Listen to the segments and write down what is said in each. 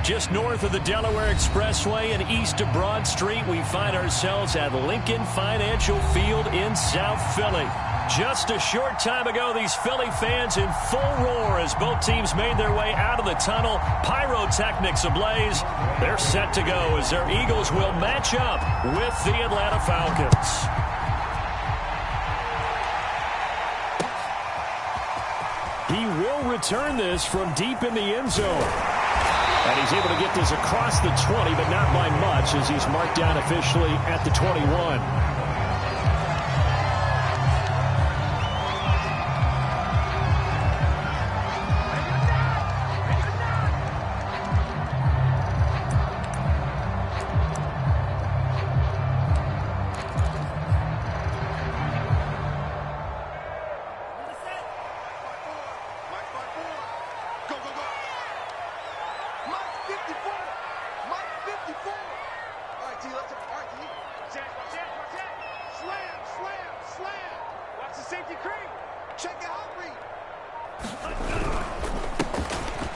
Just north of the Delaware Expressway and east of Broad Street, we find ourselves at Lincoln Financial Field in South Philly. Just a short time ago, these Philly fans in full roar as both teams made their way out of the tunnel. Pyrotechnics ablaze. They're set to go as their Eagles will match up with the Atlanta Falcons. He will return this from deep in the end zone. And he's able to get this across the 20, but not by much as he's marked down officially at the 21.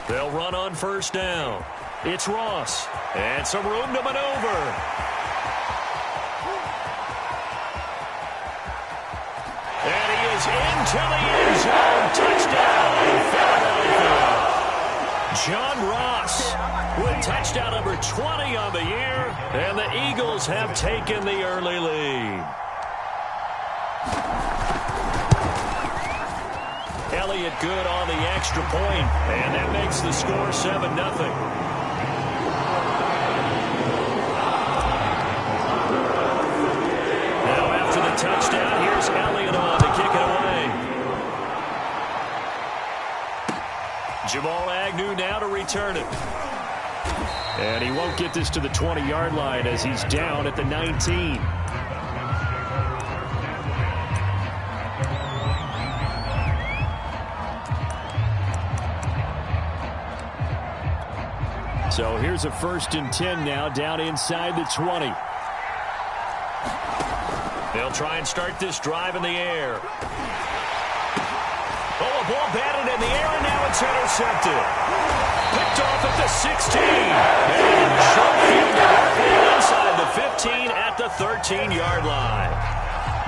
They'll run on first down. It's Ross. And some room to maneuver. And he is into the end zone. Touchdown, Philadelphia. John Ross with touchdown number 20 on the year. And the Eagles have taken the early lead. Elliott good on the extra point, and that makes the score 7-0. Now after the touchdown, here's Elliott on to kick it away. Jamal Agnew now to return it. And he won't get this to the 20-yard line as he's down at the 19. So here's a 1st and 10 now down inside the 20. They'll try and start this drive in the air. Oh, a ball batted in the air, and now it's intercepted. Picked off at the 16. And short field directly inside the 15 at the 13-yard line.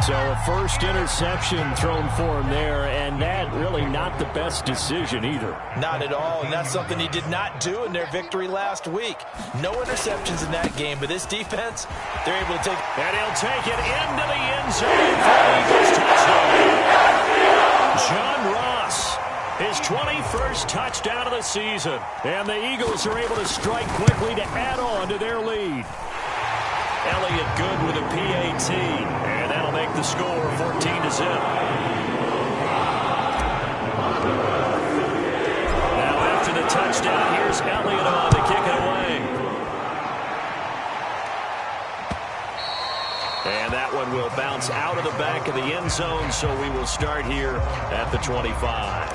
So a first interception thrown for him there, and that really not the best decision either. Not at all, and that's something he did not do in their victory last week. No interceptions in that game, but this defense, they're able to take it. And he'll take it into the end zone for the Eagles touchdown. John Ross, his 21st touchdown of the season. And the Eagles are able to strike quickly to add on to their lead. Elliott good with a PAT, and that'll make the score 14-0. Now after the touchdown, here's Elliott on to kick it away. And that one will bounce out of the back of the end zone, so we will start here at the 25.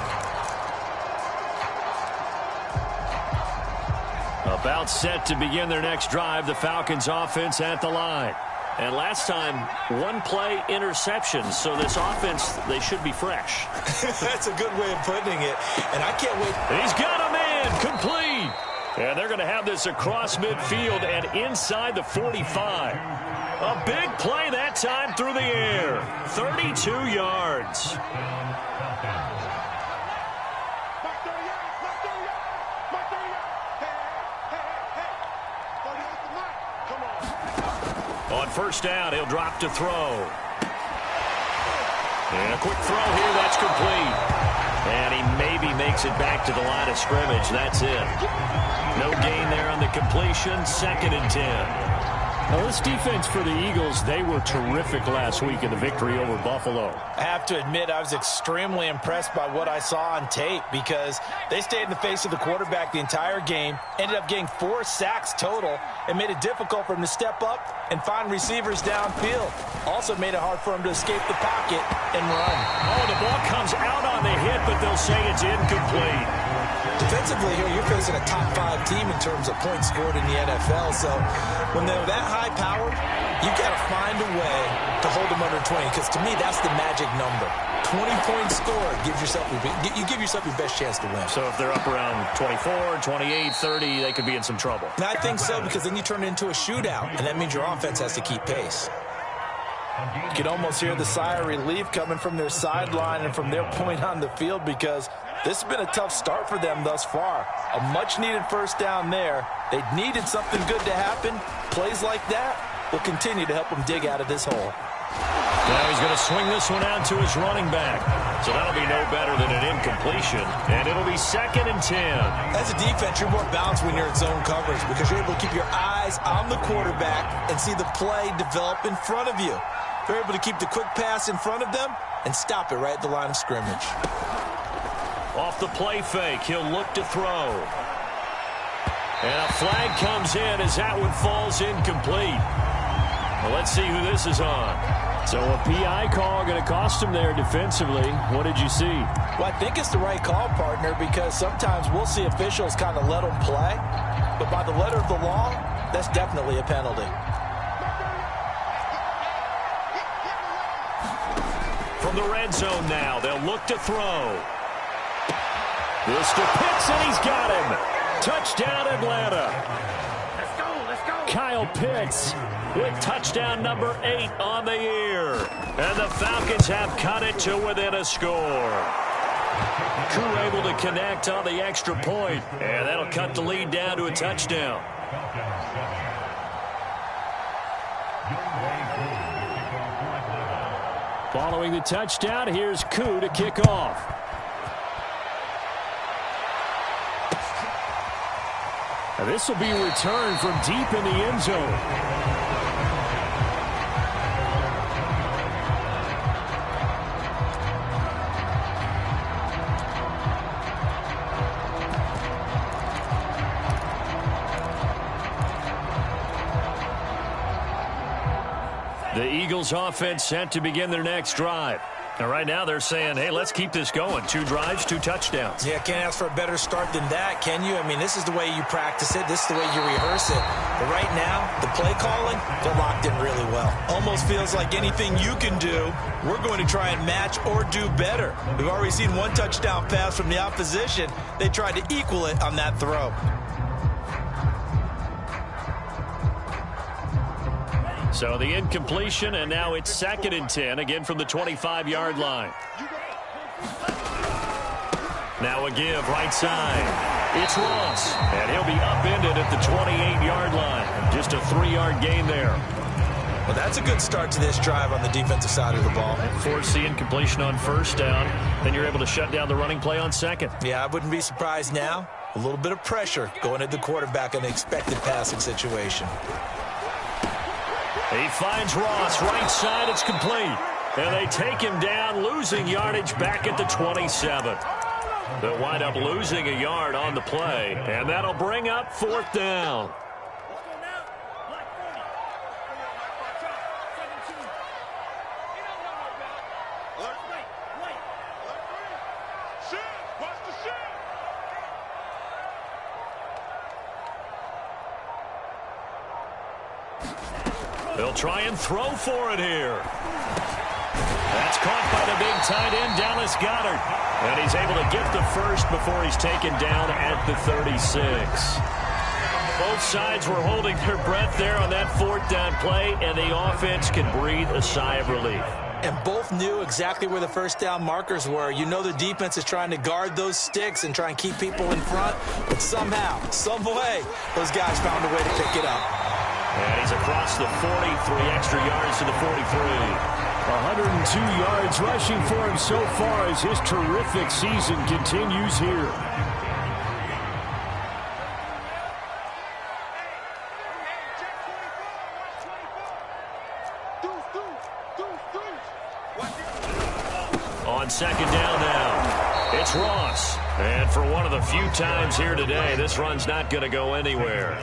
About set to begin their next drive, the Falcons offense at the line. And last time, one play interception, so this offense, they should be fresh. That's a good way of putting it, and I can't wait. He's got a man, complete. And they're going to have this across midfield and inside the 45. A big play that time through the air. 32 yards. On first down, he'll drop to throw. And a quick throw here, that's complete. And he maybe makes it back to the line of scrimmage. That's it. No gain there on the completion. 2nd and 10. Now, this defense for the Eagles, they were terrific last week in the victory over Buffalo. I have to admit, I was extremely impressed by what I saw on tape because they stayed in the face of the quarterback the entire game, ended up getting 4 sacks total, and made it difficult for him to step up and find receivers downfield. Also made it hard for him to escape the pocket and run. Oh, the ball comes out on the hit, but they'll say it's incomplete. Defensive defensively here, you're facing a top 5 team in terms of points scored in the NFL. So when they're that high powered, you got to find a way to hold them under 20, because to me, that's the magic number. 20 points scored, you give yourself your best chance to win. So if they're up around 24, 28, 30, they could be in some trouble. And I think so, because then you turn it into a shootout, and that means your offense has to keep pace. You can almost hear the sigh of relief coming from their sideline and from their point on the field, because this has been a tough start for them thus far. A much-needed first down there. They needed something good to happen. Plays like that will continue to help them dig out of this hole. Now he's going to swing this one out to his running back. So that'll be no better than an incompletion. And it'll be 2nd and 10. As a defense, you're more balanced when you're in zone coverage, because you're able to keep your eyes on the quarterback and see the play develop in front of you. They're able to keep the quick pass in front of them and stop it right at the line of scrimmage. Off the play fake, he'll look to throw. And a flag comes in as that one falls incomplete. Well, let's see who this is on. So a PI call going to cost him there defensively. What did you see? Well, I think it's the right call, partner, because sometimes we'll see officials kind of let them play. But by the letter of the law, that's definitely a penalty. From the red zone now, they'll look to throw. This to Pitts, and he's got him. Touchdown, Atlanta. Let's go. Kyle Pitts with touchdown number 8 on the year. And the Falcons have cut it to within a score. Crew able to connect on the extra point, and that'll cut the lead down to a touchdown. Following the touchdown, here's Koo to kick off. And this will be returned from deep in the end zone. The Eagles offense set to begin their next drive. Now, right now, they're saying, hey, let's keep this going. 2 drives, 2 touchdowns. Yeah, can't ask for a better start than that, can you? I mean, this is the way you practice it. This is the way you rehearse it. But right now, the play calling, they're locked in really well. Almost feels like anything you can do, we're going to try and match or do better. We've already seen 1 touchdown pass from the opposition. They tried to equal it on that throw. So the incompletion, and now it's 2nd and 10, again from the 25-yard line. Now a give, right side. It's Ross, and he'll be upended at the 28-yard line. Just a 3-yard gain there. Well, that's a good start to this drive on the defensive side of the ball. Force the incompletion on first down, then you're able to shut down the running play on second. Yeah, I wouldn't be surprised now. A little bit of pressure going at the quarterback in an expected passing situation. He finds Ross, right side, it's complete. And they take him down, losing yardage back at the 27. They'll wind up losing a yard on the play, and that'll bring up 4th down. They'll try and throw for it here. That's caught by the big tight end, Dallas Goedert. And he's able to get the first before he's taken down at the 36. Both sides were holding their breath there on that 4th down play, and the offense can breathe a sigh of relief. And both knew exactly where the first down markers were. You know the defense is trying to guard those sticks and try and keep people in front. But somehow, some way, those guys found a way to pick it up. And he's across the 40, 3 extra yards to the 43. 102 yards rushing for him so far as his terrific season continues here. On 2nd down now, it's Ross. And for one of the few times here today, this run's not going to go anywhere.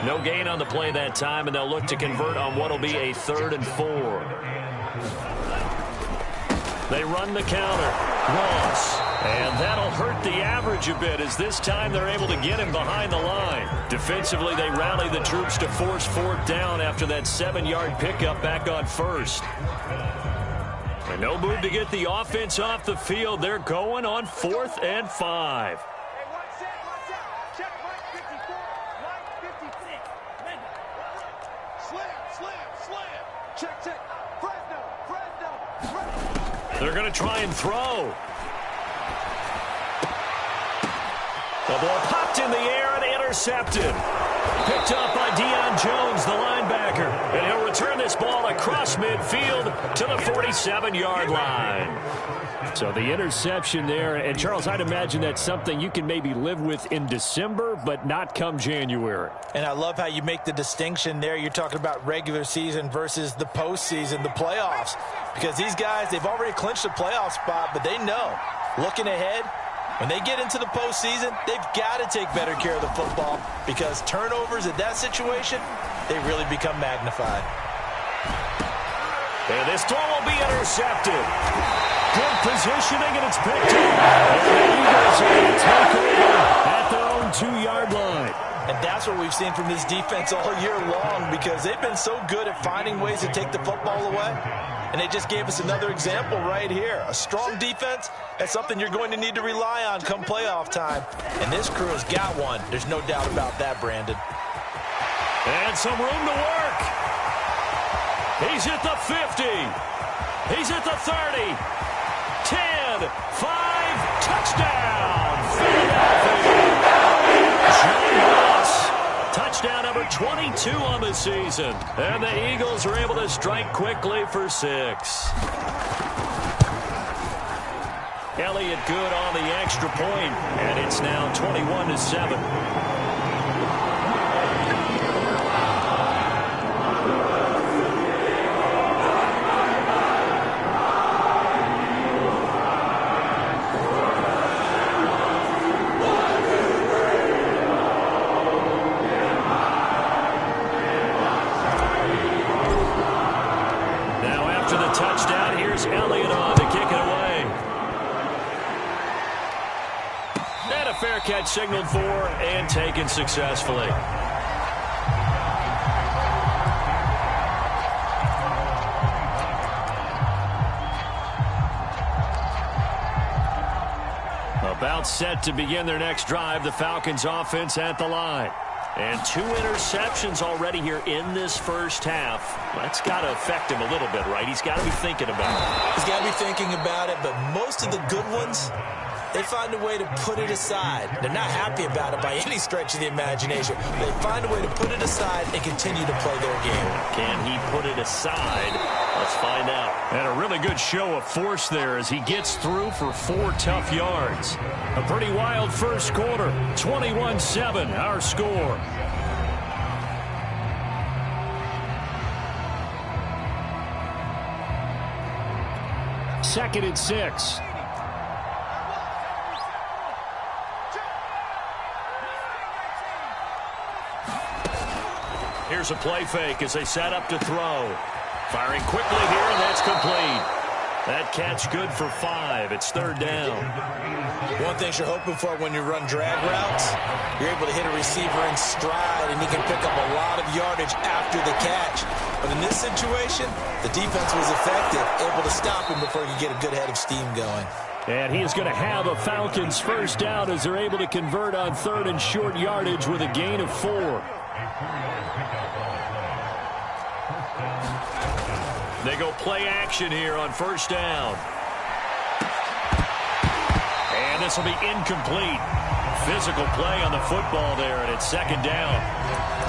No gain on the play that time, and they'll look to convert on what will be a 3rd and 4. They run the counter. Ross And that'll hurt the average a bit, as this time they're able to get him behind the line. Defensively, they rally the troops to force fourth down after that 7-yard pickup back on first. And no move to get the offense off the field. They're going on 4th and 5. They're going to try and throw. The ball popped in the air and intercepted. Picked up by Deion Jones, the linebacker. And he'll return this ball across midfield to the 47-yard line. So the interception there. And, Charles, I'd imagine that's something you can maybe live with in December, but not come January. And I love how you make the distinction there. You're talking about regular season versus the postseason, the playoffs. Because these guys, they've already clinched a playoff spot, but they know, looking ahead, when they get into the postseason, they've got to take better care of the football, because turnovers in that situation, they really become magnified. And this throw will be intercepted. Good positioning, and it's picked up. And the Eagles are going to take over at their own 2-yard line. And that's what we've seen from this defense all year long, because they've been so good at finding ways to take the football away. And they just gave us another example right here. A strong defense, that's something you're going to need to rely on come playoff time. And this crew has got one. There's no doubt about that, Brandon. And some room to work. He's at the 50. He's at the 30. 10, 5, touchdown, Philadelphia. John Ross, touchdown number 22 on the season. And the Eagles are able to strike quickly for 6. Elliott good on the extra point, and it's now 21-7. Touchdown. Here's Elliott on to kick it away. And a fair catch signaled for and taken successfully. About set to begin their next drive, the Falcons offense at the line. And 2 interceptions already here in this first half. That's got to affect him a little bit, right? He's got to be thinking about it. He's got to be thinking about it, but most of the good ones, they find a way to put it aside. They're not happy about it by any stretch of the imagination. They find a way to put it aside and continue to play their game. Can he put it aside? Let's find out. And a really good show of force there as he gets through for 4 tough yards. A pretty wild first quarter. 21-7, our score. Second and 6. Here's a play fake as they set up to throw. Firing quickly here, and that's complete. That catch good for 5. It's 3rd down. One thing you're hoping for when you run drag routes, you're able to hit a receiver in stride, and he can pick up a lot of yardage after the catch. But in this situation, the defense was effective, able to stop him before he could get a good head of steam going. And he is going to have a Falcons first down as they're able to convert on 3rd and short yardage with a gain of 4. They go play action here on first down. And this will be incomplete. Physical play on the football there, and it's 2nd down.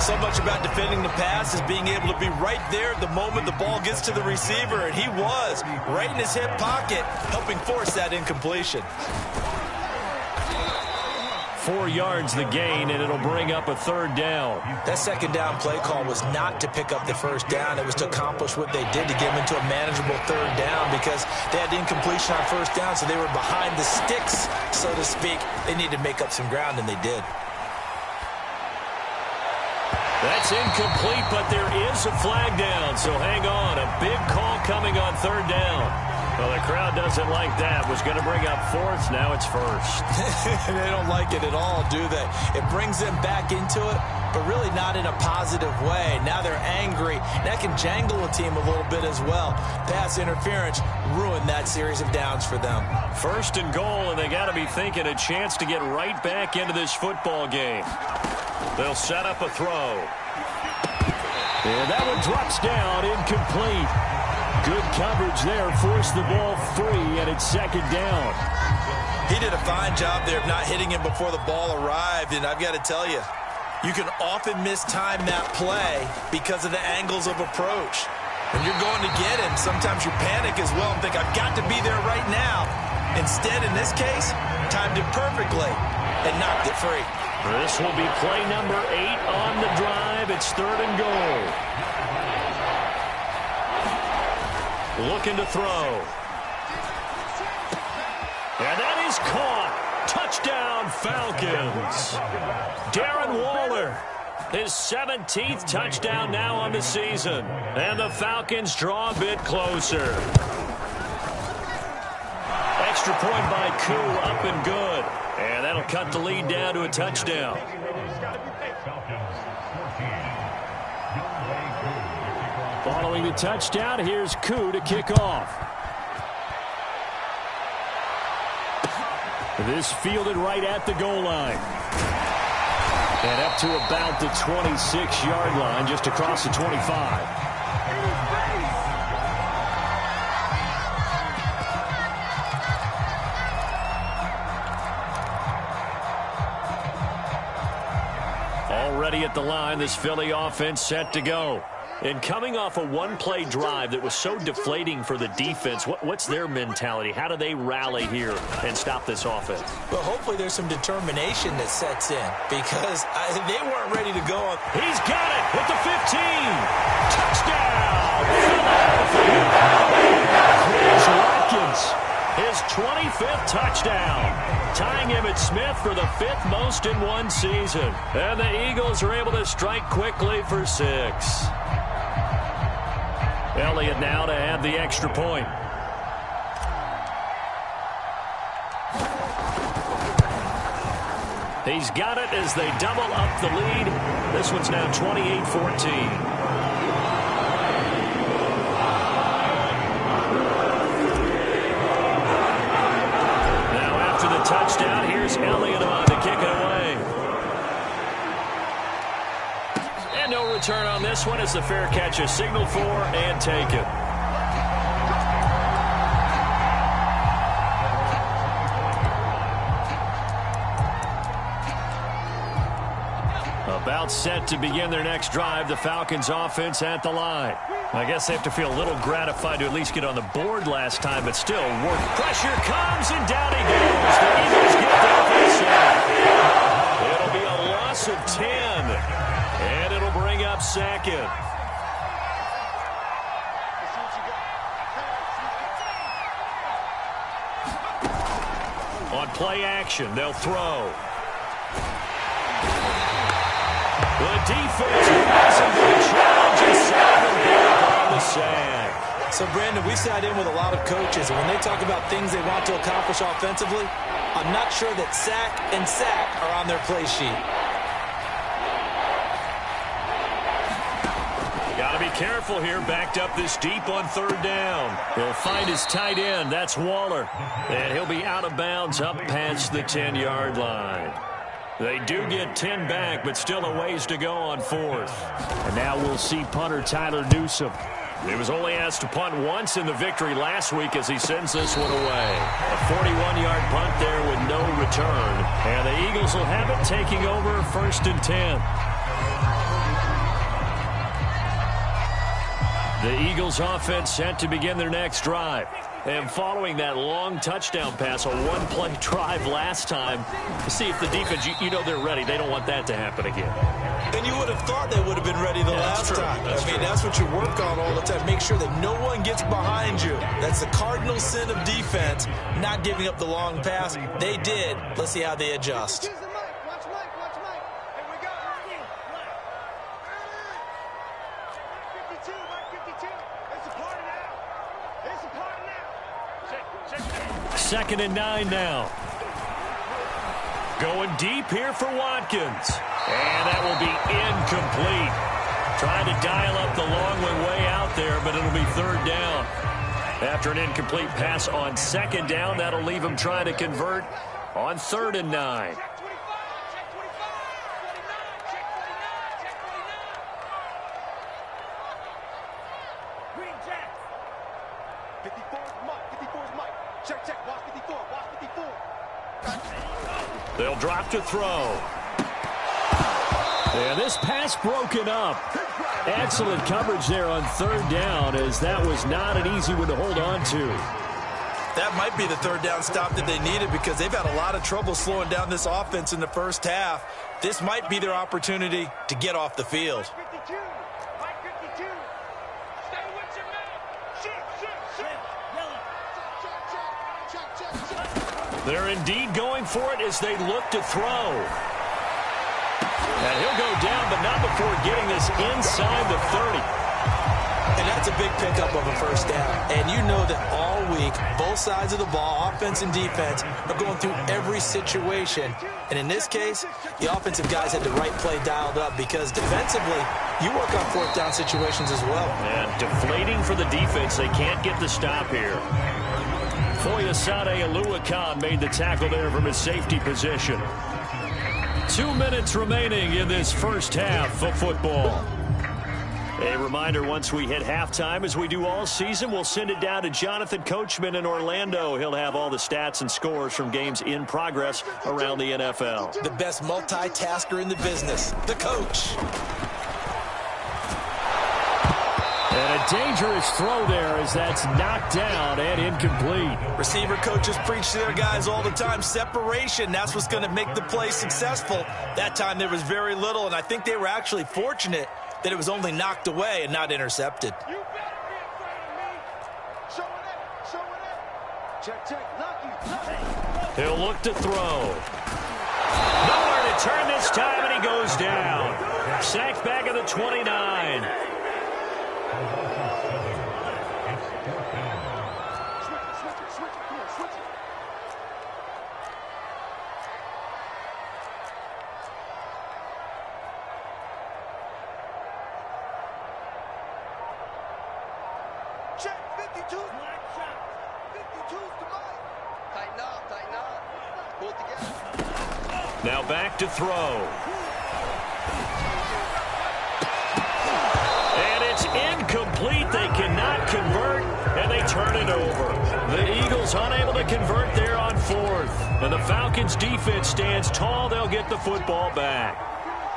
So much about defending the pass is being able to be right there at the moment the ball gets to the receiver, and he was right in his hip pocket, helping force that incompletion. 4 yards the gain, and it'll bring up a 3rd down. That 2nd down play call was not to pick up the first down. It was to accomplish what they did to get them into a manageable 3rd down, because they had the incompletion on first down, so they were behind the sticks, so to speak. They needed to make up some ground, and they did. That's incomplete, but there is a flag down, so hang on. A big call coming on 3rd down. Well, the crowd doesn't like that. Was going to bring up fourth. Now it's first. They don't like it at all, do they? It brings them back into it, but really not in a positive way. Now they're angry. That can jangle a team a little bit as well. Pass interference ruined that series of downs for them. First and goal, and they got to be thinking a chance to get right back into this football game. They'll set up a throw. And that one drops down, incomplete. Good coverage there, forced the ball free, and it's second down. He did a fine job there of not hitting him before the ball arrived, and I've got to tell you, you can often mistime that play because of the angles of approach. When you're going to get him, sometimes you panic as well and think, I've got to be there right now. Instead, in this case, timed it perfectly and knocked it free. This will be play number 8 on the drive. It's third and goal. Looking to throw. And that is caught. Touchdown, Falcons. Darren Waller, his 17th touchdown now on the season. And the Falcons draw a bit closer. Extra point by Koo, up and good. And that'll cut the lead down to a touchdown. Following the touchdown, here's Koo to kick off. This fielded right at the goal line. And up to about the 26-yard line, just across the 25. Already at the line, this Philly offense set to go. And coming off a one-play drive that was so deflating for the defense, what's their mentality? How do they rally here and stop this offense? Well, hopefully there's some determination that sets in because they weren't ready to go. He's got it with the 15. Touchdown! Chris Watkins, his 25th touchdown, tying Emmitt Smith for the 5th most in one season. And the Eagles are able to strike quickly for 6. Elliott now to add the extra point. He's got it as they double up the lead. This one's now 28-14. Now after the touchdown, here's Elliott on to kick it away. And no return on this one as the fair catch is signaled for and taken. About set to begin their next drive, the Falcons offense at the line. I guess they have to feel a little gratified to at least get on the board last time, but still work. Pressure comes and down he goes. The Eagles get there for the sack. It'll be a loss of 10, and it'll bring up second. On play action, they'll throw. The defense rising to the challenge and setting them on the sack. So, Brandon, we sat in with a lot of coaches, and when they talk about things they want to accomplish offensively, I'm not sure that sack and sack are on their play sheet. Got to be careful here, backed up this deep on third down. He'll find his tight end, that's Waller. And he'll be out of bounds up past the 10-yard line. They do get 10 back, but still a ways to go on fourth. And now we'll see punter Tyler Newsome. He was only asked to punt once in the victory last week as he sends this one away. A 41-yard punt there with no return. And the Eagles will have it taking over first and 10. The Eagles offense set to begin their next drive. And following that long touchdown pass, a one-play drive last time, to see if the defense, you know they're ready. They don't want that to happen again. And you would have thought they would have been ready the last time. I mean, that's what you work on all the time. Make sure that no one gets behind you. That's the cardinal sin of defense, not giving up the long pass. They did. Let's see how they adjust. 2nd and 9 now. Going deep here for Watkins. And that will be incomplete. Trying to dial up the long one way out there, but it'll be 3rd down. After an incomplete pass on 2nd down, that'll leave him trying to convert on 3rd and 9. They'll drop to throw. And this pass broken up. Excellent coverage there on 3rd down, as that was not an easy one to hold on to. That might be the 3rd down stop that they needed, because they've had a lot of trouble slowing down this offense in the first half. This might be their opportunity to get off the field. They're indeed going for it as they look to throw. And he'll go down, but not before getting this inside the 30. And that's a big pickup of a 1st down. And you know that all week, both sides of the ball, offense and defense, are going through every situation. And in this case, the offensive guys had the right play dialed up, because defensively, you work on 4th down situations as well. And deflating for the defense. They can't get the stop here. Foyesade Oluwakan made the tackle there from his safety position. 2 minutes remaining in this first half of football. A reminder, once we hit halftime, as we do all season, we'll send it down to Jonathan Coachman in Orlando. He'll have all the stats and scores from games in progress around the NFL. The best multitasker in the business, the coach. And a dangerous throw there, as that's knocked down and incomplete. Receiver coaches preach to their guys all the time. Separation, that's what's going to make the play successful. That time there was very little, and I think they were actually fortunate that it was only knocked away and not intercepted. You better be afraid of me. Show it up, show it up. Check, check, lucky. He'll look to throw. Nowhere to turn this time, and he goes down. Sacked back at the 29. Check, 52. 52's to mine. Tighten up, tighten up. Pull it together. Now back to throw. And it's incomplete. They cannot convert, and they turn it over. The Eagles unable to convert there on 4th. And the Falcons defense stands tall. They'll get the football back.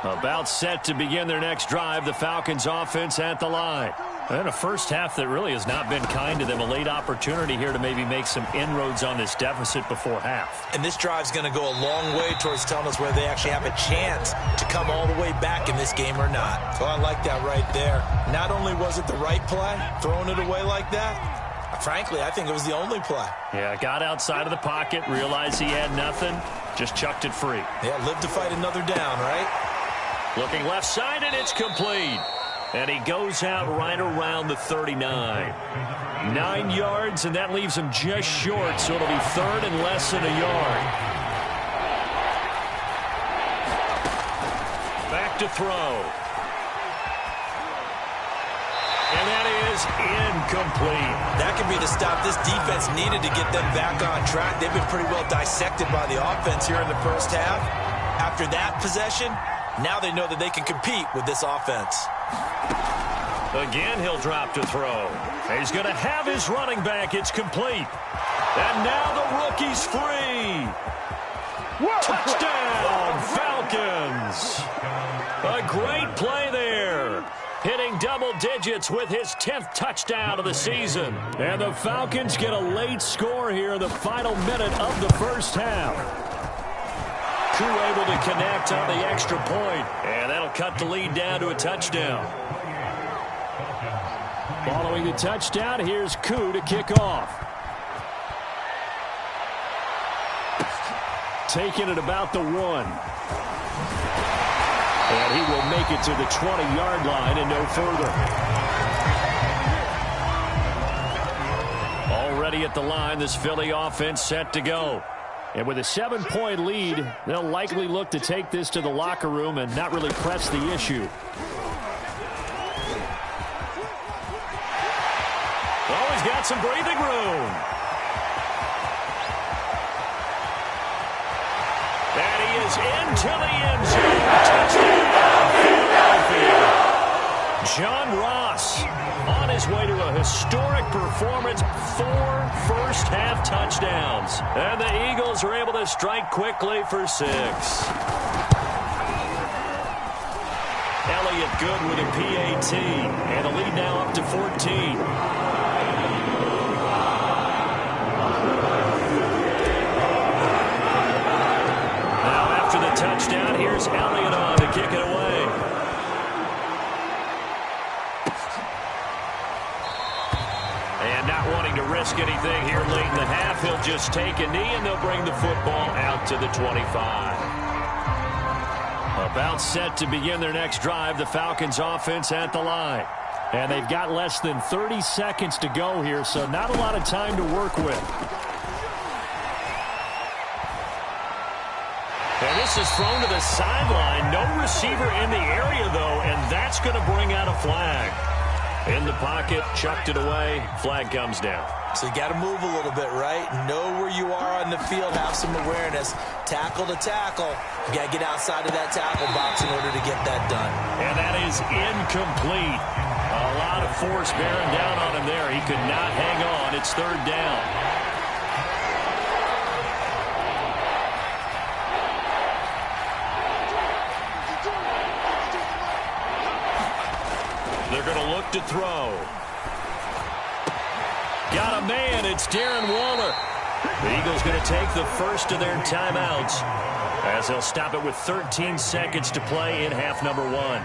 About set to begin their next drive. The Falcons offense at the line. And a first half that really has not been kind to them. A late opportunity here to maybe make some inroads on this deficit before half. And this drive's going to go a long way towards telling us whether they actually have a chance to come all the way back in this game or not. So I like that right there. Not only was it the right play, throwing it away like that, frankly, I think it was the only play. Yeah, got outside of the pocket, realized he had nothing, just chucked it free. Yeah, live to fight another down, right? Looking left side, and it's complete. And he goes out right around the 39. 9 yards, and that leaves him just short, so it'll be 3rd and less than a yard. Back to throw. And that is incomplete. That could be the stop this defense needed to get them back on track. They've been pretty well dissected by the offense here in the first half. After that possession, now they know that they can compete with this offense. Again, he'll drop to throw. He's going to have his running back. It's complete. And now the rookie's free. Touchdown, Falcons. A great play there. Hitting double digits with his 10th touchdown of the season. And the Falcons get a late score here in the final minute of the first half. Koo able to connect on the extra point. And that'll cut the lead down to a touchdown. Following the touchdown, here's Koo to kick off. Taking it about the 1. And he will make it to the 20-yard line and no further. ready at the line. This Philly offense set to go. And with a 7-point lead, they'll likely look to take this to the locker room and not really press the issue. Oh, he's got some breathing room. And he is into the end zone. Touchdown, Philadelphia. John Ross on his way to a historic performance, 4 first-half touchdowns. And the Eagles are able to strike quickly for 6. Elliott good with a PAT, and the lead now up to 14. Now after the touchdown, here's Elliott on to kick it away. And not wanting to risk anything here late in the half, he'll just take a knee, and they'll bring the football out to the 25. About set to begin their next drive, the Falcons offense at the line. And they've got less than 30 seconds to go here, so not a lot of time to work with. And this is thrown to the sideline. No receiver in the area, though, and that's going to bring out a flag. In the pocket, chucked it away, flag comes down. So you got to move a little bit, right? Know where you are on the field, have some awareness. Tackle to tackle. You got to get outside of that tackle box in order to get that done. And that is incomplete. A lot of force bearing down on him there. He could not hang on. It's 3rd down. They're going to look to throw. Got a man. It's Darren Waller. The Eagles going to take the first of their timeouts as they'll stop it with 13 seconds to play in half number 1.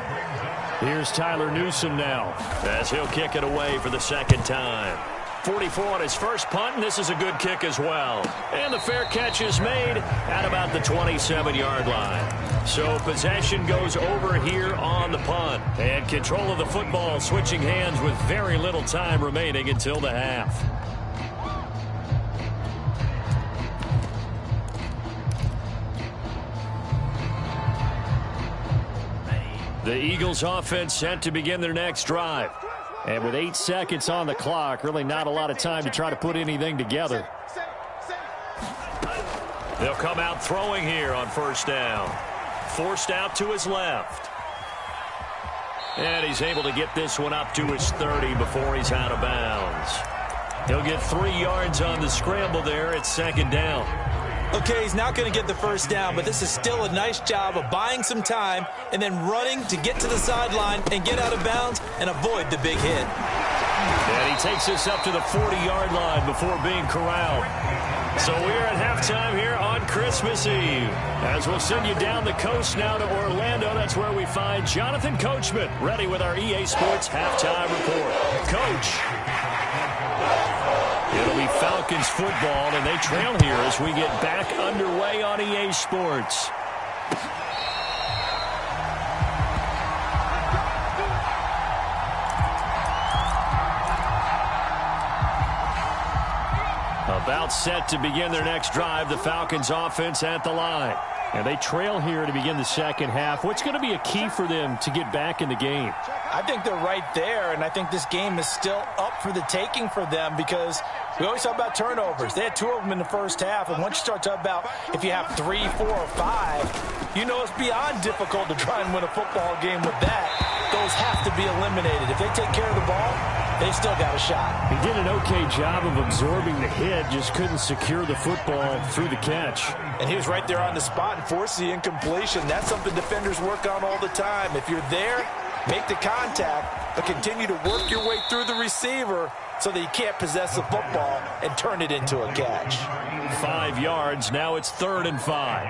Here's Tyler Newsome now as he'll kick it away for the 2nd time. 44 on his first punt, and this is a good kick as well. And the fair catch is made at about the 27-yard line. So possession goes over here on the punt. And control of the football switching hands with very little time remaining until the half. The Eagles offense set to begin their next drive. And with 8 seconds on the clock, really not a lot of time to try to put anything together. They'll come out throwing here on 1st down. Forced out to his left. And he's able to get this one up to his 30 before he's out of bounds. He'll get 3 yards on the scramble there at 2nd down. Okay, he's not going to get the 1st down, but this is still a nice job of buying some time and then running to get to the sideline and get out of bounds and avoid the big hit. And he takes this up to the 40-yard line before being corralled. So we're at halftime here on Christmas Eve. As we'll send you down the coast now to Orlando, that's where we find Jonathan Coachman ready with our EA Sports halftime report. Coach. It'll be Falcons football, and they trail here as we get back underway on EA Sports. About set to begin their next drive, the Falcons offense at the line. And they trail here to begin the 2nd half. What's going to be a key for them to get back in the game? I think they're right there, and I think this game is still up for the taking for them because we always talk about turnovers. They had 2 of them in the first half, and once you start talking about if you have 3, 4, or 5, you know it's beyond difficult to try and win a football game with that. Those have to be eliminated. If they take care of the ball, they've still got a shot. He did an okay job of absorbing the hit, just couldn't secure the football through the catch. And he was right there on the spot and forced the incompletion. That's something defenders work on all the time. If you're there, make the contact, but continue to work your way through the receiver so that you can't possess the football and turn it into a catch. 5 yards. Now it's 3rd and 5.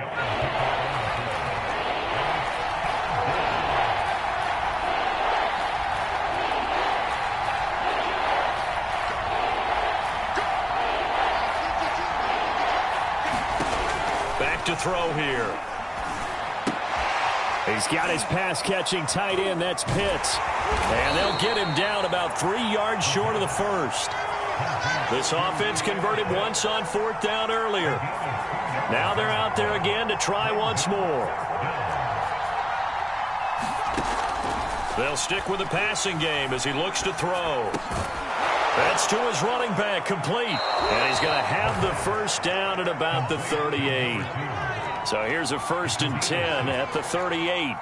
Back to throw here. He's got his pass-catching tight end. That's Pitts. And they'll get him down about 3 yards short of the first. This offense converted once on 4th down earlier. Now they're out there again to try once more. They'll stick with the passing game as he looks to throw. That's to his running back, complete. And he's going to have the first down at about the 38. So here's a 1st and 10 at the 38.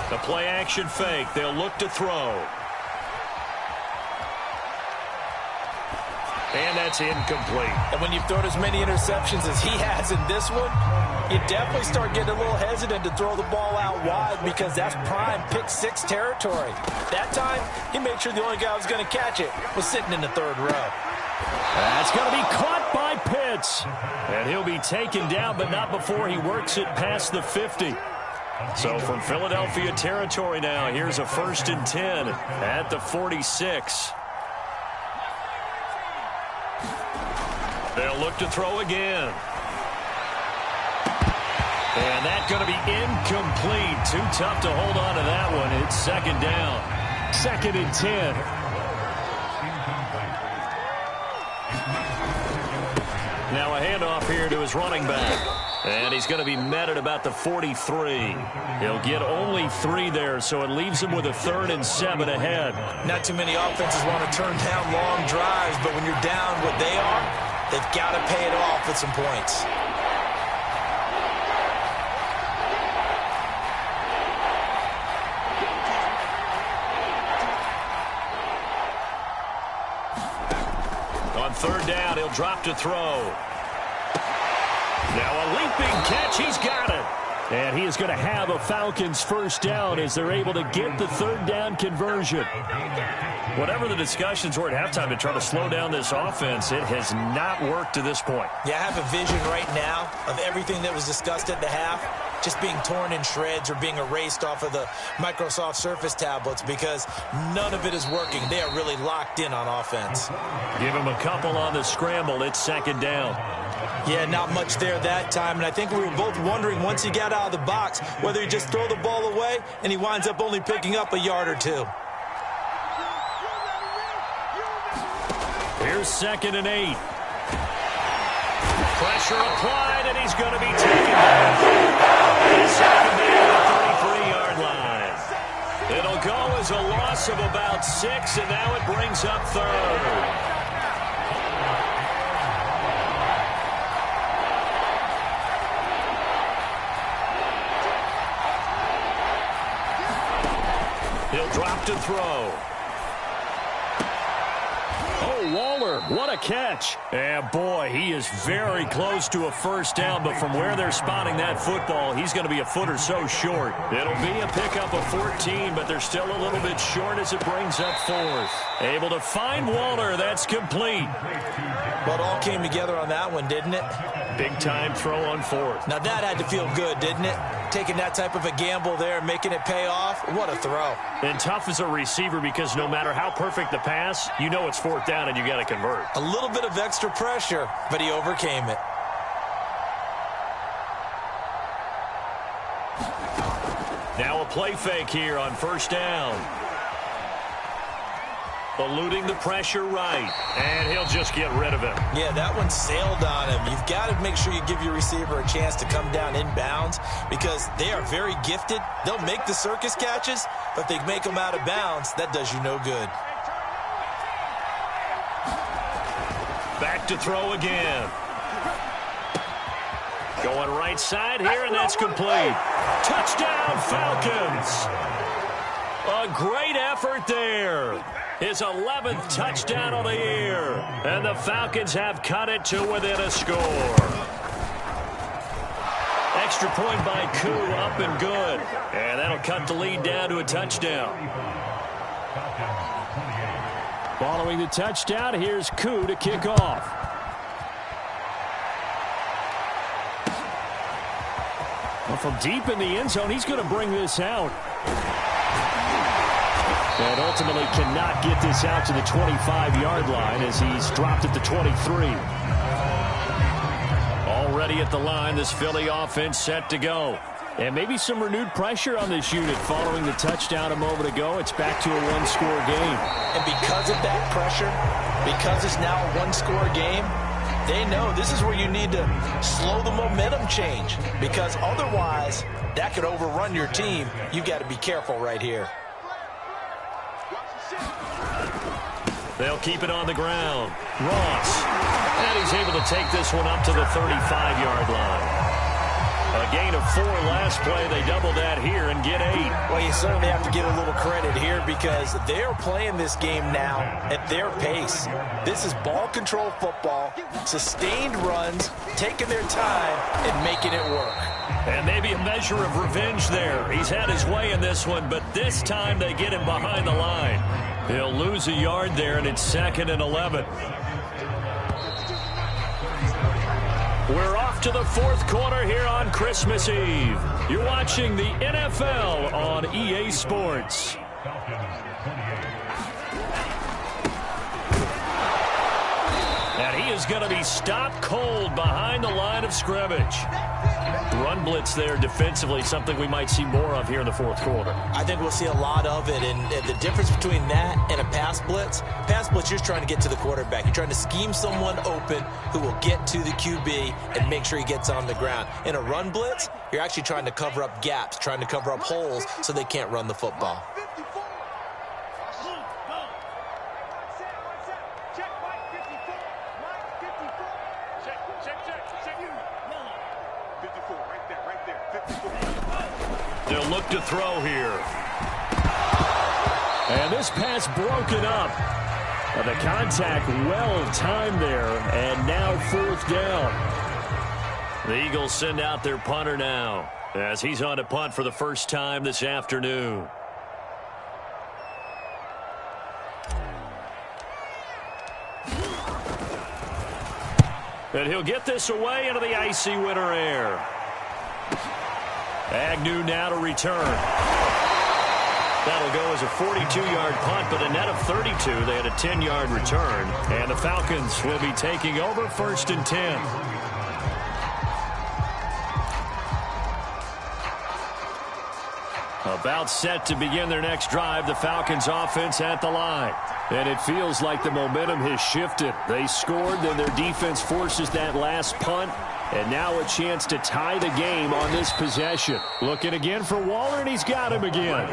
The play action fake. They'll look to throw. And that's incomplete. And when you've thrown as many interceptions as he has in this one, you definitely start getting a little hesitant to throw the ball out wide because that's prime pick 6 territory. That time, he made sure the only guy who was going to catch it was sitting in the 3rd row. That's going to be caught by Pitts. And he'll be taken down, but not before he works it past the 50. So from Philadelphia territory now, here's a 1st and 10 at the 46. They'll look to throw again. And that's going to be incomplete. Too tough to hold on to that one. It's 2nd down. 2nd and 10. Now a handoff here to his running back. And he's going to be met at about the 43. He'll get only 3 there, so it leaves him with a 3rd and 7 ahead. Not too many offenses want to turn down long drives, but when you're down what they are, they've got to pay it off with some points. On 3rd down, he'll drop to throw. Now a leaping catch. He's got it. And he is going to have a Falcons first down as they're able to get the 3rd down conversion. Whatever the discussions were at halftime to try to slow down this offense, it has not worked to this point. Yeah, I have a vision right now of everything that was discussed at the half just being torn in shreds or being erased off of the Microsoft Surface tablets because none of it is working. They are really locked in on offense. Give him a couple on the scramble. It's 2nd down. Yeah, not much there that time, and I think we were both wondering once he got out of the box whether he just throw the ball away and he winds up only picking up a yard or 2. Here's 2nd and 8. Pressure applied, and he's going to be taken down. He's taken down at the 33-yard line. It'll go as a loss of about 6, and now it brings up 3rd. He'll drop to throw. Oh, Waller, what a catch. And boy, he is very close to a first down, but from where they're spotting that football, he's going to be a foot or so short. It'll be a pickup of 14, but they're still a little bit short as it brings up 4th. Able to find Waller. That's complete. Well, it all came together on that one, didn't it? Big-time throw on 4th. Now, that had to feel good, didn't it? Taking that type of a gamble there, making it pay off. What a throw. And tough as a receiver because no matter how perfect the pass, you know it's 4th down and you got to convert. A little bit of extra pressure, but he overcame it. Now a play fake here on 1st down. Eluding the pressure right, and he'll just get rid of him. Yeah, that one sailed on him. You've got to make sure you give your receiver a chance to come down inbounds because they are very gifted. They'll make the circus catches, but if they make them out of bounds, that does you no good. Back to throw again. Going right side here, and that's complete. Touchdown, Falcons. A great effort there. His 11th touchdown of the year. And the Falcons have cut it to within a score. Extra point by Koo, up and good. And that'll cut the lead down to a touchdown. Following the touchdown, here's Koo to kick off. Well, from deep in the end zone, he's going to bring this out. And ultimately cannot get this out to the 25-yard line as he's dropped at the 23. Already at the line, this Philly offense set to go. And maybe some renewed pressure on this unit following the touchdown a moment ago. It's back to a one-score game. And because of that pressure, because it's now a one-score game, they know this is where you need to slow the momentum change, because otherwise that could overrun your team. You've got to be careful right here. They'll keep it on the ground. Ross. And he's able to take this one up to the 35-yard line. A gain of 4 last play. They double that here and get 8. Well, you certainly have to give a little credit here because they're playing this game now at their pace. This is ball control football, sustained runs, taking their time and making it work. And maybe a measure of revenge there. He's had his way in this one, but this time they get him behind the line. He'll lose a yard there, and it's 2nd and 11. We're off to the 4th quarter here on Christmas Eve. You're watching the NFL on EA Sports. And he is going to be stopped cold behind the line of scrimmage. Run blitz there defensively, something we might see more of here in the 4th quarter. I think we'll see a lot of it, and the difference between that and a pass blitz, you're just trying to get to the quarterback. You're trying to scheme someone open who will get to the QB and make sure he gets on the ground. In a run blitz, you're actually trying to cover up gaps, trying to cover up holes so they can't run the football. They'll look to throw here. And this pass broken up. The contact well timed there, and now 4th down. The Eagles send out their punter now as he's on to punt for the first time this afternoon. And he'll get this away into the icy winter air. Agnew now to return. That'll go as a 42-yard punt, but a net of 32. They had a 10-yard return. And the Falcons will be taking over 1st and 10. About set to begin their next drive, the Falcons offense at the line. And it feels like the momentum has shifted. They scored, then their defense forces that last punt. And now a chance to tie the game on this possession. Looking again for Waller, and he's got him again.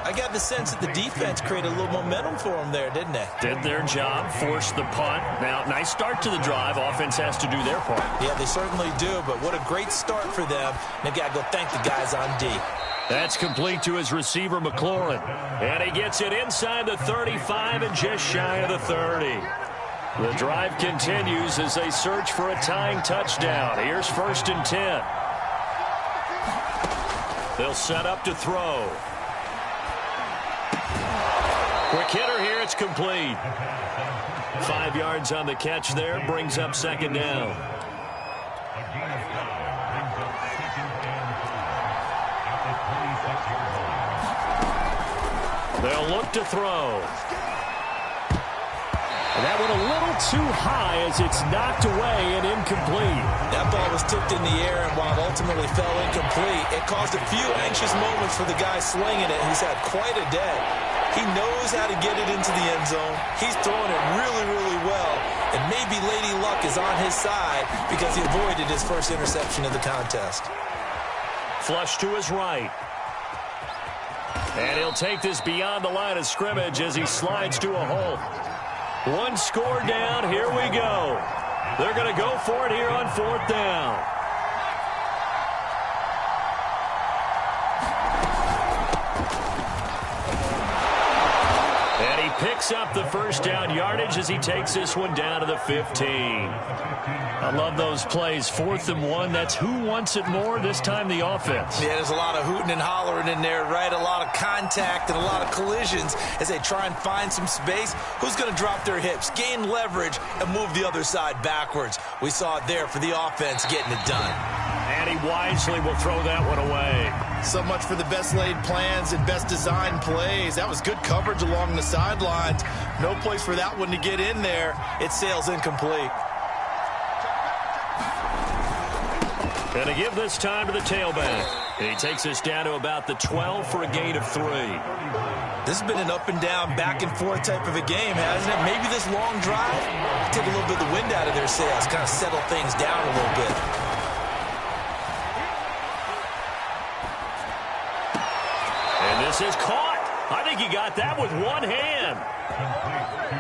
I got the sense that the defense created a little momentum for them there, didn't they? Did their job, forced the punt. Now, nice start to the drive. Offense has to do their part. Yeah, they certainly do, but what a great start for them. They've got to go thank the guys on D. That's complete to his receiver, McLaurin. And he gets it inside the 35 and just shy of the 30. The drive continues as they search for a tying touchdown. Here's 1st and 10. They'll set up to throw. Quick hitter here. It's complete. 5 yards on the catch there. Brings up 2nd down. They'll look to throw. And that went a little too high as it's knocked away and incomplete. That ball was tipped in the air, and while it ultimately fell incomplete, it caused a few anxious moments for the guy slinging it. He's had quite a day. He knows how to get it into the end zone. He's throwing it really, really well. And maybe Lady Luck is on his side because he avoided his first interception of the contest. Flush to his right. And he'll take this beyond the line of scrimmage as he slides to a hole. 1 score down. Here we go. They're going to go for it here on 4th down. And he picks up the first down yardage as he takes this one down to the 15. I love those plays. 4th and 1. That's who wants it more, this time the offense. Yeah, there's a lot of hooting and hollering in there, right? A lot of contact and a lot of collisions as they try and find some space. Who's going to drop their hips, gain leverage, and move the other side backwards? We saw it there for the offense getting it done. And he wisely will throw that one away. So much for the best laid plans and best designed plays. That was good coverage along the sidelines. No place for that one to get in there. It sails incomplete. And to give this time to the tailback. He takes us down to about the 12 for a gain of 3. This has been an up and down, back and forth type of a game, hasn't it? Maybe this long drive take a little bit of the wind out of their sails, kind of settle things down a little bit. And this is caught. I think he got that with one hand.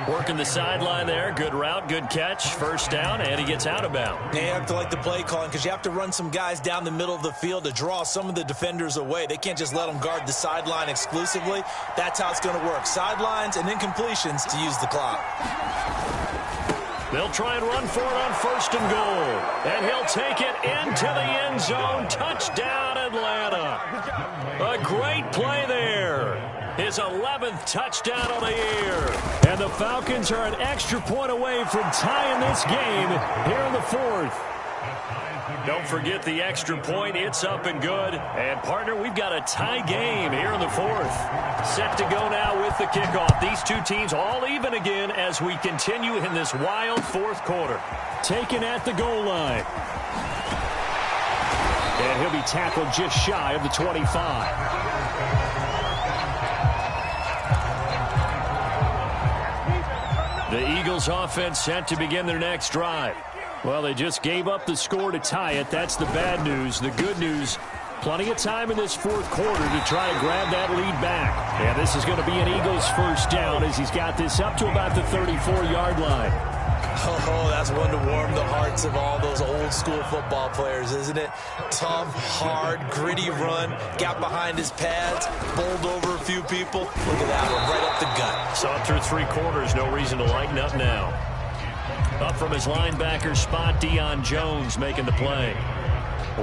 Working the sideline there. Good route, good catch. First down, and he gets out of bounds. They have to like the play calling because you have to run some guys down the middle of the field to draw some of the defenders away. They can't just let them guard the sideline exclusively. That's how it's going to work. Sidelines and incompletions to use the clock. They'll try and run for it on 1st and goal. And he'll take it into the end zone. Touchdown, Atlanta. A great play there. His 11th touchdown of the year. And the Falcons are an extra point away from tying this game here in the 4th. Don't forget the extra point. It's up and good. And, partner, we've got a tie game here in the 4th. Set to go now with the kickoff. These two teams all even again as we continue in this wild 4th quarter. Taken at the goal line. And he'll be tackled just shy of the 25. The Eagles offense set to begin their next drive. Well, they just gave up the score to tie it. That's the bad news. The good news, plenty of time in this 4th quarter to try to grab that lead back. And this is going to be an Eagles first down as he's got this up to about the 34-yard line. Oh, that's one to warm the hearts of all those old school football players, isn't it? Tough, hard, gritty run, got behind his pads, bowled over a few people. Look at that one, right up the gut. Saw it through 3 quarters, no reason to lighten up now. Up from his linebacker spot, Deion Jones making the play.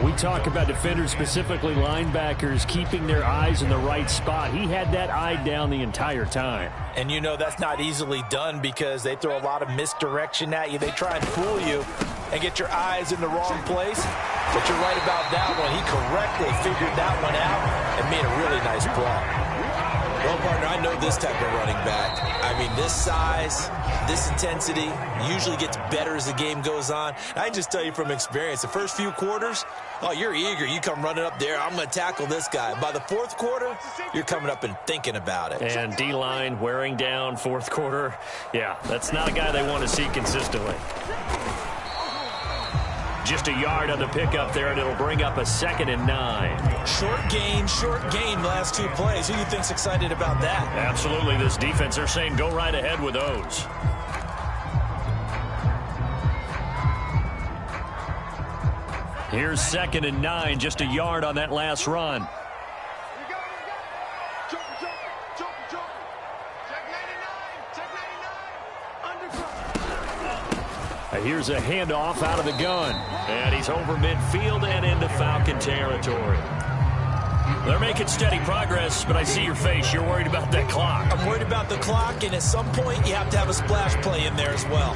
We talk about defenders, specifically linebackers, keeping their eyes in the right spot. He had that eye down the entire time. And you know that's not easily done because they throw a lot of misdirection at you. They try and fool you and get your eyes in the wrong place. But you're right about that one. He correctly figured that one out and made a really nice block. Well, partner, I know this type of running back. I mean, this size, this intensity usually gets better as the game goes on. I can just tell you from experience, the first few quarters, oh, you're eager. You come running up there, I'm going to tackle this guy. By the 4th quarter, you're coming up and thinking about it. And D-line wearing down 4th quarter. Yeah, that's not a guy they want to see consistently. Just a yard on the pickup there, and it'll bring up a 2nd and 9. Short gain last 2 plays. Who do you think's excited about that? Absolutely. This defense, they're saying go right ahead with those. Here's 2nd and 9, just a yard on that last run. Here's a handoff out of the gun. And he's over midfield and into Falcon territory. They're making steady progress, but I see your face. You're worried about that clock. I'm worried about the clock, and at some point you have to have a splash play in there as well.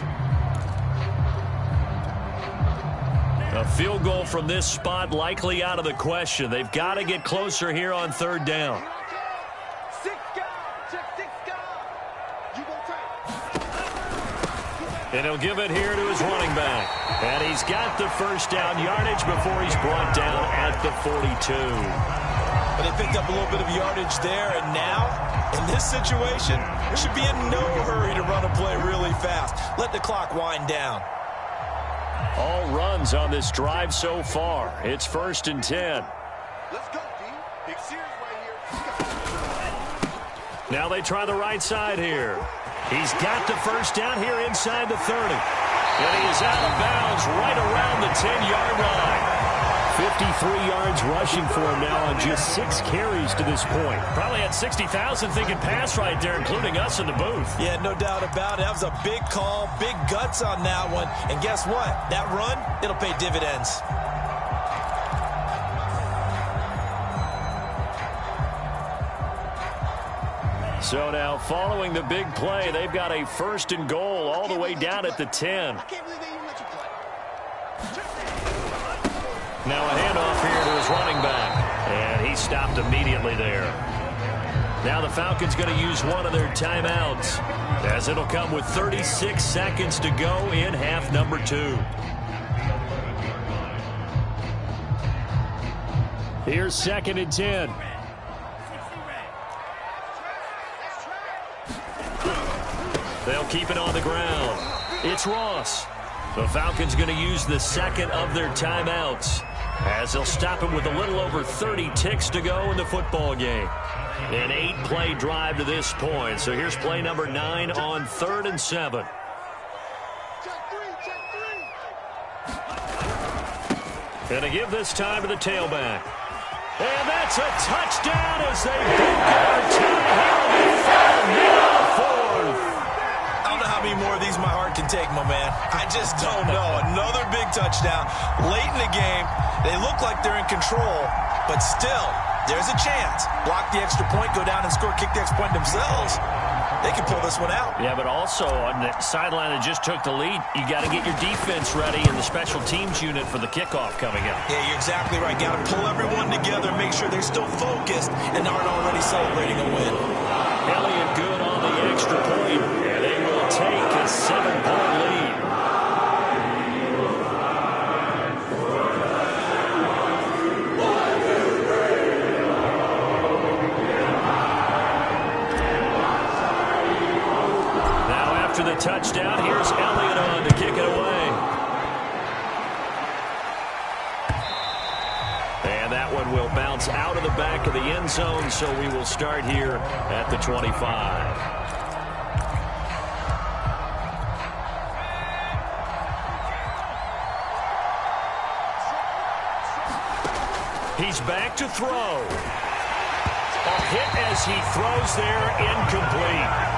A field goal from this spot likely out of the question. They've got to get closer here on 3rd down. And he'll give it here to his running back. And he's got the first down yardage before he's brought down at the 42. But they picked up a little bit of yardage there, and now, in this situation, we should be in no hurry to run a play really fast. Let the clock wind down. All runs on this drive so far. It's 1st and 10. Let's go, D. Big series right here. Now they try the right side here. He's got the first down here inside the 30. And he is out of bounds right around the 10-yard line. 53 yards rushing for him now on just 6 carries to this point. Probably had 60,000 thinking pass right there, including us in the booth. Yeah, no doubt about it. That was a big call, big guts on that one. And guess what? That run, it'll pay dividends. So now, following the big play, they've got a 1st and goal all the way down at the 10. Now a handoff here to his running back. And he stopped immediately there. Now the Falcons going to use one of their timeouts, as it'll come with 36 seconds to go in half number 2. Here's 2nd and 10. They'll keep it on the ground. It's Ross. The Falcons going to use the second of their timeouts as they'll stop him with a little over 30 ticks to go in the football game. An 8-play drive to this point. So here's play number 9 on 3rd and 7. And to give this time to the tailback. And that's a touchdown as they broke our tie here in the final minute of the 4th. I don't know how many more of these my heart can take, my man. I just don't know. Another big touchdown. Late in the game, they look like they're in control, but still, there's a chance. Block the extra point, go down and score, kick the extra point themselves. They can pull this one out. Yeah, but also on the sideline that just took the lead, you got to get your defense ready in the special teams unit for the kickoff coming up. Yeah, you're exactly right. Got to pull everyone together, make sure they're still focused and aren't already celebrating a win. Elliott good on the extra point, and they will take a 7-point lead. The touchdown. Here's Elliott on to kick it away. And that one will bounce out of the back of the end zone, so we will start here at the 25. He's back to throw. A hit as he throws there, incomplete.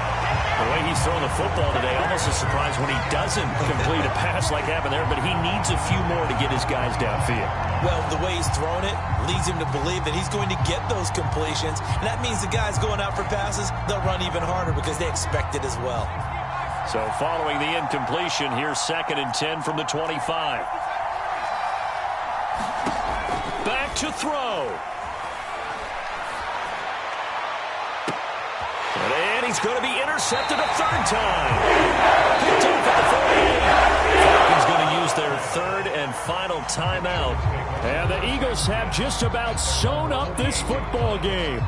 The way he's throwing the football today, almost a surprise when he doesn't complete a pass like happened there, but he needs a few more to get his guys downfield. Well, the way he's thrown it leads him to believe that he's going to get those completions, and that means the guys going out for passes, they'll run even harder because they expect it as well. So following the incompletion, here's 2nd and 10 from the 25. Back to throw. And he's going to be intercepted a 3rd time. Picked off at the 48. Falcons going to use their 3rd and final timeout. And the Eagles have just about sewn up this football game.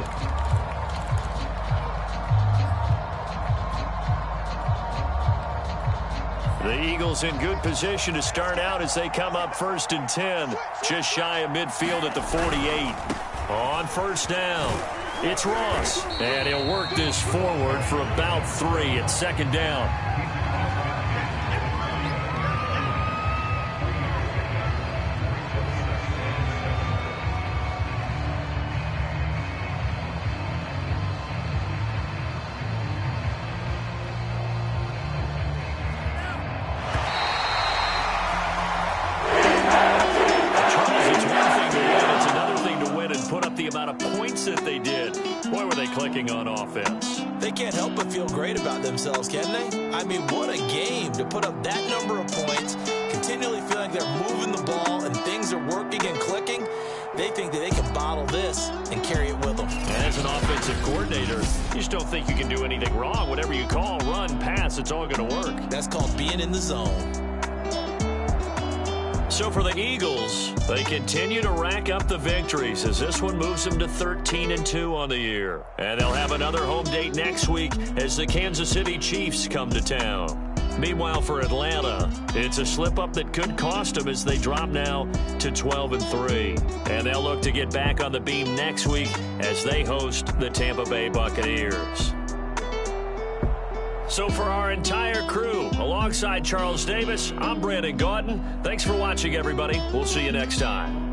The Eagles in good position to start out as they come up 1st and 10. Just shy of midfield at the 48. On 1st down. It's Ross, and he'll work this forward for about 3 at 2nd down. That they did. Boy, were they clicking on offense. They can't help but feel great about themselves, can they? I mean, what a game to put up that number of points, continually feeling like they're moving the ball and things are working and clicking. They think that they can bottle this and carry it with them. As an offensive coordinator, you just don't think you can do anything wrong. Whatever you call, run, pass, it's all going to work. That's called being in the zone. So for the Eagles, they continue to rack up the victories as this one moves them to 13-2 on the year. And they'll have another home date next week as the Kansas City Chiefs come to town. Meanwhile, for Atlanta, it's a slip-up that could cost them as they drop now to 12-3. And they'll look to get back on the beam next week as they host the Tampa Bay Buccaneers. So for our entire crew, alongside Charles Davis, I'm Brandon Gaudin. Thanks for watching, everybody. We'll see you next time.